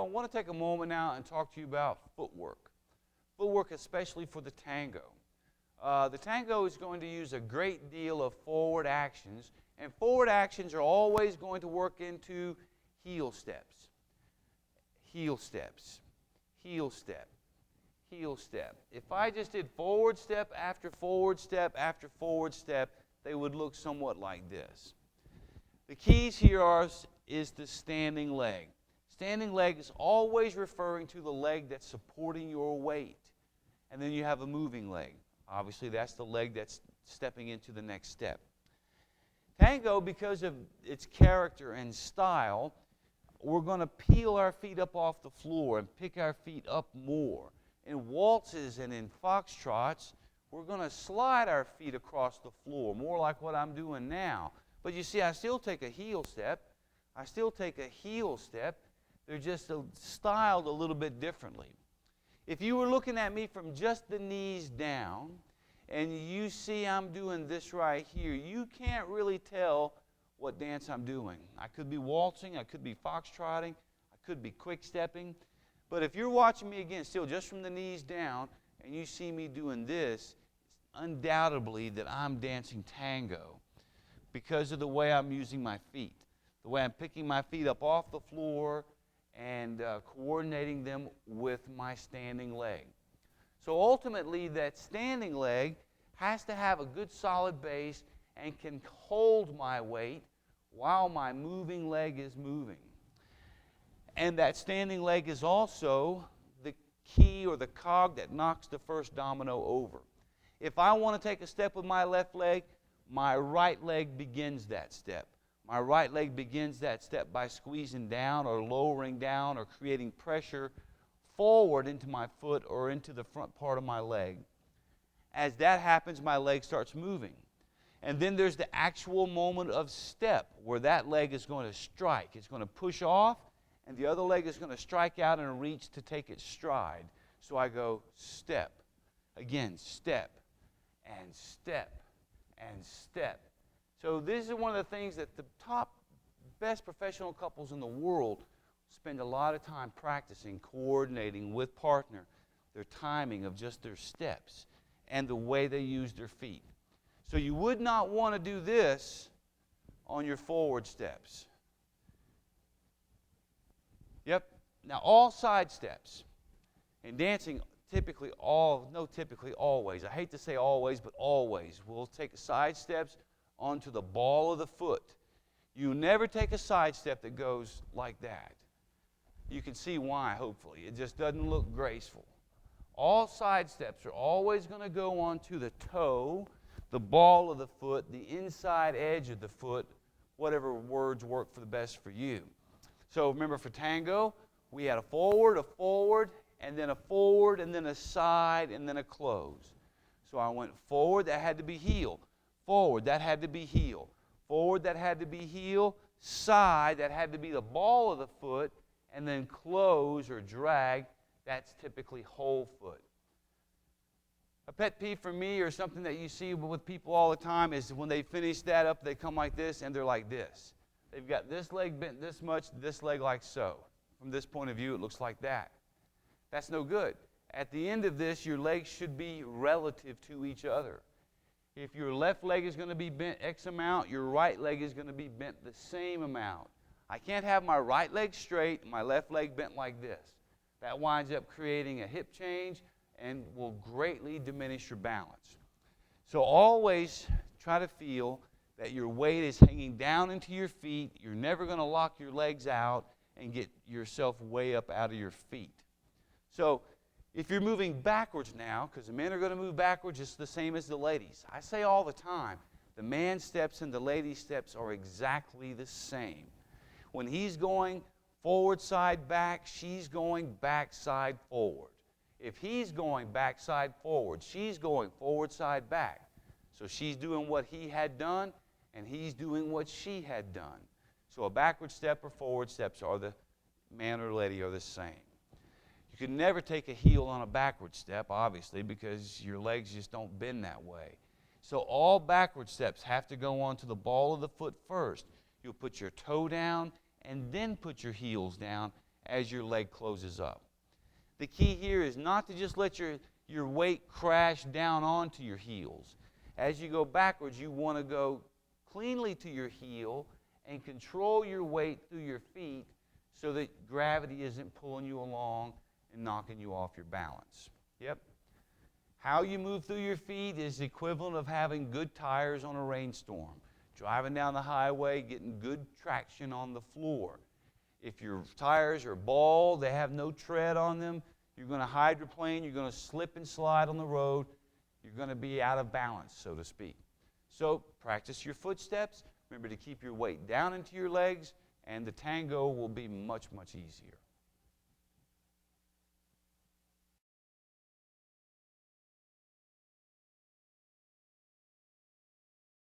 I want to take a moment now and talk to you about footwork. Footwork especially for the tango. The tango is going to use a great deal of forward actions, and forward actions are always going to work into heel steps. Heel steps, heel step, heel step. If I just did forward step after forward step after forward step, they would look somewhat like this. The keys here is the standing leg. Standing leg is always referring to the leg that's supporting your weight. And then you have a moving leg. Obviously, that's the leg that's stepping into the next step. Tango, because of its character and style, we're going to peel our feet up off the floor and pick our feet up more. In waltzes and in foxtrots, we're going to slide our feet across the floor, more like what I'm doing now. But you see, I still take a heel step. I still take a heel step. They're just styled a little bit differently. If you were looking at me from just the knees down, and you see I'm doing this right here, you can't really tell what dance I'm doing. I could be waltzing, I could be foxtrotting, I could be quick stepping. But if you're watching me again, still just from the knees down, and you see me doing this, it's undoubtedly that I'm dancing tango because of the way I'm using my feet, the way I'm picking my feet up off the floor and coordinating them with my standing leg. So ultimately, that standing leg has to have a good solid base and can hold my weight while my moving leg is moving. And that standing leg is also the key or the cog that knocks the first domino over. If I want to take a step with my left leg, my right leg begins that step. My right leg begins that step by squeezing down or lowering down or creating pressure forward into my foot or into the front part of my leg. As that happens, my leg starts moving. And then there's the actual moment of step where that leg is going to strike. It's going to push off, and the other leg is going to strike out and reach to take its stride. So I go step, again, step, and step, and step. So this is one of the things that the top best professional couples in the world spend a lot of time practicing, coordinating with partner, their timing of just their steps and the way they use their feet. So you would not want to do this on your forward steps. Yep. Now all side steps. In dancing, always. I hate to say always, but always. We'll take side steps onto the ball of the foot. You never take a side step that goes like that. You can see why, hopefully. It just doesn't look graceful. All side steps are always going to go onto the toe, the ball of the foot, the inside edge of the foot, whatever words work for the best for you. So remember, for tango, we had a forward, and then a forward, and then a side, and then a close. So I went forward, that had to be heel. Forward, that had to be heel. Forward, that had to be heel. Side, that had to be the ball of the foot. And then close or drag, that's typically whole foot. A pet peeve for me, or something that you see with people all the time, is when they finish that up, they come like this, and they're like this. They've got this leg bent this much, this leg like so. From this point of view, it looks like that. That's no good. At the end of this, your legs should be relative to each other. If your left leg is going to be bent X amount, your right leg is going to be bent the same amount. I can't have my right leg straight and my left leg bent like this. That winds up creating a hip change and will greatly diminish your balance. So always try to feel that your weight is hanging down into your feet. You're never going to lock your legs out and get yourself way up out of your feet. So if you're moving backwards now, because the men are going to move backwards just the same as the ladies. I say all the time, the man steps and the lady steps are exactly the same. When he's going forward, side, back, she's going back, side, forward. If he's going back, side, forward, she's going forward, side, back. So she's doing what he had done, and he's doing what she had done. So a backward step or forward steps are the man or lady are the same. You can never take a heel on a backward step, obviously, because your legs just don't bend that way. So all backward steps have to go onto the ball of the foot first. You'll put your toe down and then put your heels down, as your leg closes up. The key here is not to just let your weight crash down onto your heels. As you go backwards, you want to go cleanly to your heel and control your weight through your feet so that gravity isn't pulling you along and knocking you off your balance. Yep. How you move through your feet is equivalent of having good tires on a rainstorm. Driving down the highway, getting good traction on the floor. If your tires are bald, they have no tread on them, you're going to hydroplane, you're going to slip and slide on the road, you're going to be out of balance, so to speak. So practice your footsteps. Remember to keep your weight down into your legs, and the tango will be much, much easier.